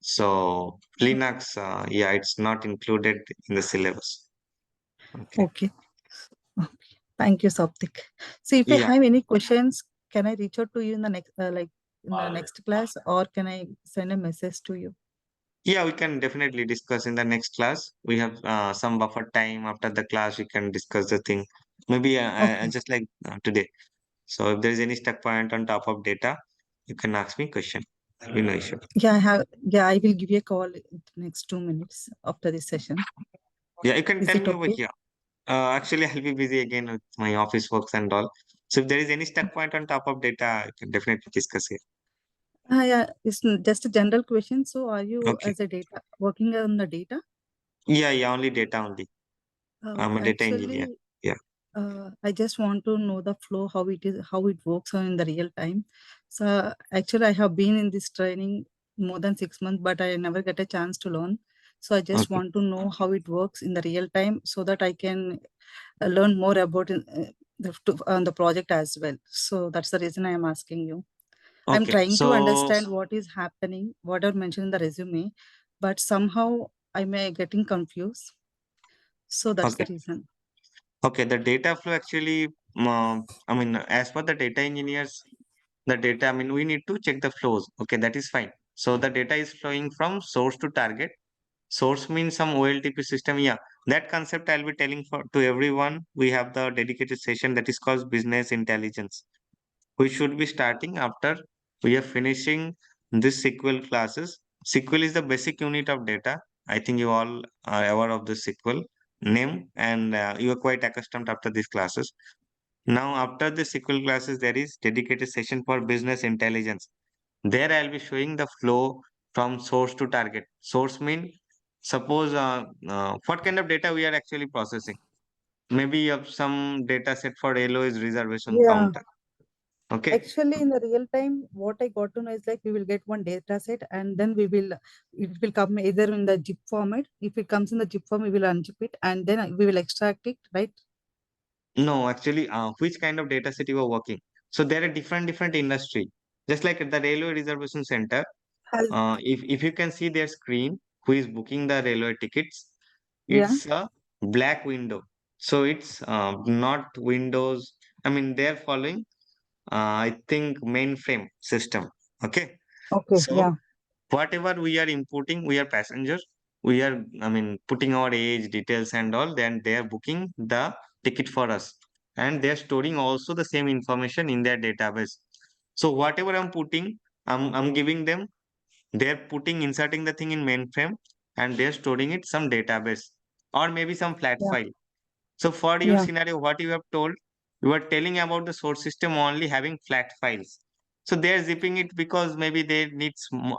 So Linux, yeah, it's not included in the syllabus. Okay. Okay. Okay. Thank you, Saptik. So if I Yeah. have any questions, can I reach out to you in the next, in the next class, or can I send a message to you? Yeah, we can definitely discuss in the next class. We have some buffer time after the class. We can discuss the thing. Maybe Okay. just like today. So if there is any stuck point on top of data, you can ask me question. There'll be no issue. Yeah, I will give you a call in the next 2 minutes after this session. Yeah, you can Is tell it me over okay? here. Actually, I'll be busy again with my office works and all. So if there is any stuck point on top of data, you can definitely discuss it. Yeah, it's just a general question. So are you Okay. as a data working on the data? Yeah, only data only. I'm a data engineer. Actually, Yeah. I just want to know the flow, how it is, how it works on in the real time. So actually, I have been in this training more than 6 months, but I never get a chance to learn. So I just Okay. want to know how it works in the real time so that I can learn more about on the project as well. So that's the reason I am asking you. I'm Okay. trying to So understand what is happening, what are mentioned in the resume, but somehow I may getting confused. So that's the okay. reason. Okay. The data flow actually, I mean, as per the data engineers, the data, I mean, we need to check the flows. Okay, that is fine. So the data is flowing from source to target. Source means some OLTP system. Yeah, that concept I'll be telling for to everyone. We have the dedicated session that is called business intelligence. We should be starting after we are finishing this SQL classes. SQL is the basic unit of data. I think you all are aware of the SQL name and you are quite accustomed after these classes. Now, after the SQL classes, there is dedicated session for business intelligence. There I'll be showing the flow from source to target. Source mean suppose what kind of data we are actually processing. Maybe you have some data set for LO's reservation Yeah. counter. Okay. Actually, in the real time, what I got to know is like we will get one data set and then it will come either in the zip format. If it comes in the zip form, we will unzip it and then we will extract it, right? No, actually, which kind of data set you are working? So there are different industry. Just like at the railway reservation center, Has, if you can see their screen, who is booking the railway tickets, yeah. it's a black window. So it's not Windows. I mean, they're following, I think, mainframe system. Okay. Okay. So Yeah. whatever we are inputting, we are passengers. We are, I mean, putting our age details and all. Then they are booking the ticket for us, and they are storing also the same information in their database. So whatever I'm putting, I'm giving them. They're putting inserting the thing in mainframe, and they're storing it some database or maybe some flat Yeah. file. So for your Yeah. scenario, what you have told, you are telling about the source system only having flat files. So they're zipping it because maybe they need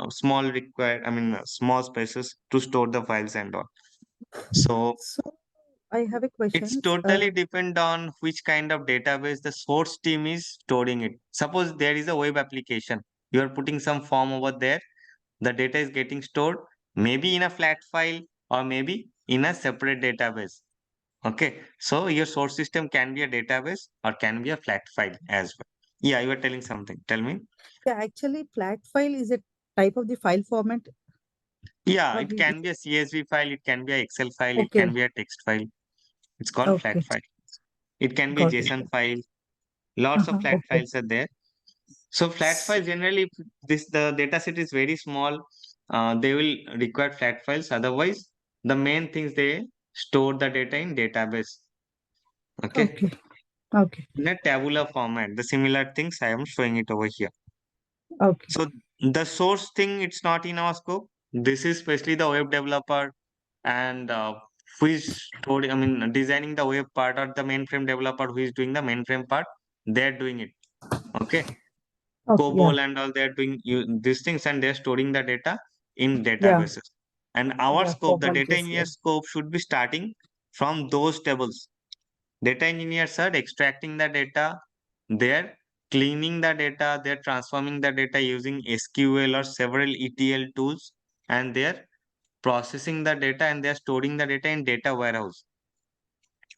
small required, I mean, small spaces to store the files and all. So So I have a it's question. totally depend on which kind of database the source team is storing it. Suppose there is a web application, you are putting some form over there, the data is getting stored maybe in a flat file or maybe in a separate database. Okay, so your source system can be a database or can be a flat file as well. Yeah, you were telling something. Tell me. Yeah, actually, flat file is a type of the file format. Yeah, Or it can be a CSV file, it can be a Excel file, it okay. can be a text file. It's called flat Okay. file. It can be a Got it. JSON file. Lots of flat Okay. files are there. So flat file generally, if the data set is very small, they will require flat files. Otherwise, the main things they store the data in database. Okay. Okay. Okay. In a tabular format. The similar things I am showing it over here. Okay. So the source thing, it's not in our scope. This is especially the web developer and who is storing, I mean, designing the web part, or the mainframe developer who is doing the mainframe part. They're doing it. Okay. Okay. Yeah. COBOL and all, they're doing these things and they're storing the data in Yeah. databases. And our Yeah. scope, the data Formalities. Yeah. engineer scope, should be starting from those tables. Data engineers are extracting the data they're cleaning the data, they're transforming the data using SQL or several ETL tools, and they're processing the data and they're storing the data in data warehouse.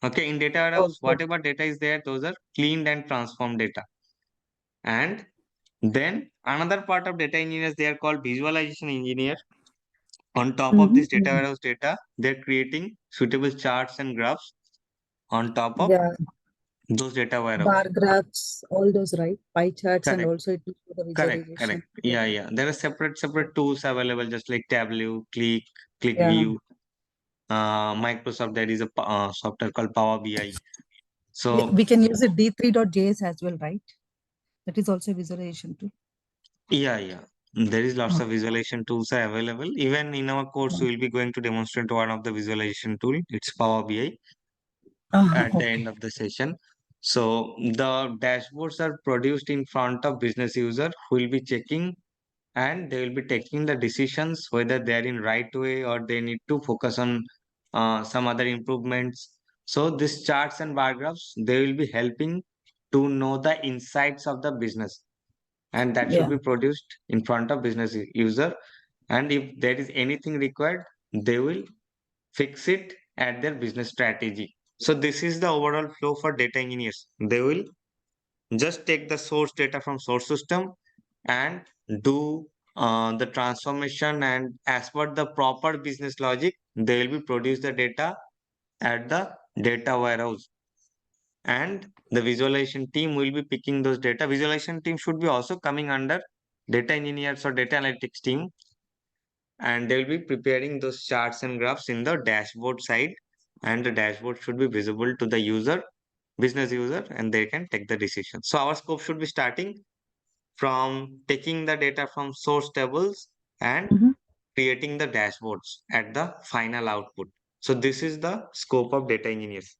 Okay, in data warehouse, Okay. whatever data is there, those are cleaned and transformed data. And then another part of data engineers, they are called visualization engineer. On top of this data warehouse data, they're creating suitable charts and graphs on top of Yeah, those data warehouse. bar graphs, all those, right? Pie charts, and Correct. also it will show the Correct. visualization. Yeah, yeah. There are separate tools available, just like Tableau, Yeah. ClickView, Microsoft. There is a software called Power BI. So We can use a D3.js as well, right? That is also a visualization tool. yeah. There is lots of visualization tools are available. Even in our course, we will be going to demonstrate one of the visualization tool. It's Power BI at the Okay. end of the session. So the dashboards are produced in front of business user who will be checking, and they will be taking the decisions whether they are in right way or they need to focus on some other improvements. So these charts and bar graphs, they will be helping to know the insights of the business, and that should Yeah. be produced in front of business user. And if there is anything required, they will fix it at their business strategy. So this is the overall flow for data engineers. They will just take the source data from source system and do the transformation, and as per the proper business logic, they will be produce the data at the data warehouse, and the visualization team will be picking those data. Visualization team should be also coming under data engineers or data analytics team, and they will be preparing those charts and graphs in the dashboard side, and the dashboard should be visible to the user, business user, and they can take the decision. So our scope should be starting from taking the data from source tables and Mhm. creating the dashboards at the final output. So this is the scope of data engineers.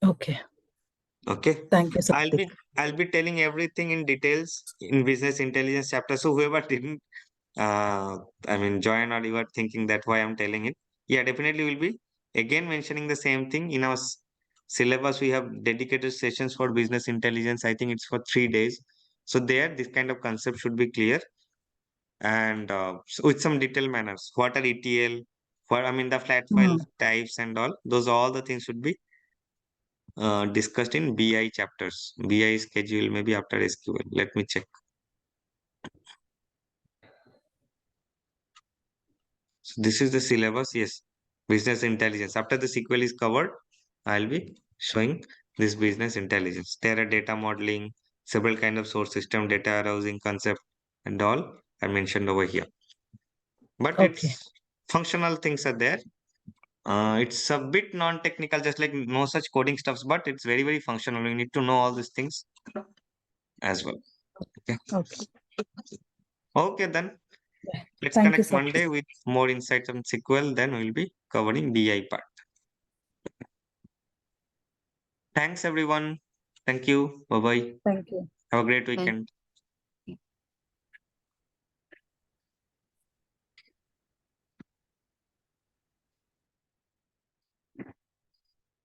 Okay. Okay. Thank you, I'll Sathik. be telling everything in details in business intelligence chapter. So whoever didn't join, or you are thinking that why I'm telling it. Yeah, definitely will be again mentioning the same thing in our syllabus. We have dedicated sessions for business intelligence. I think it's for 3 days. So there, this kind of concept should be clear, and so with some detailed manners. What are ETL? The flat file types and all. Those all the things should be discussed in BI chapters. BI schedule maybe after SQL. Let me check. So this is the syllabus. Yes, business intelligence. After the SQL is covered, I'll be showing this business intelligence. There are data modeling, several kind of source system, data arousing concept, and all are mentioned over here. But Okay. it's functional things are there. It's a bit non-technical, just like no such coding stuffs, but it's very, very functional. You need to know all these things as well. Okay. Okay. Okay, then Yeah. let's Thank you, connect Monday Sathik. with more insights on SQL. Then we'll be covering BI part. Thanks, everyone. Thank you. Bye bye. Thank you. Have a great Thank weekend.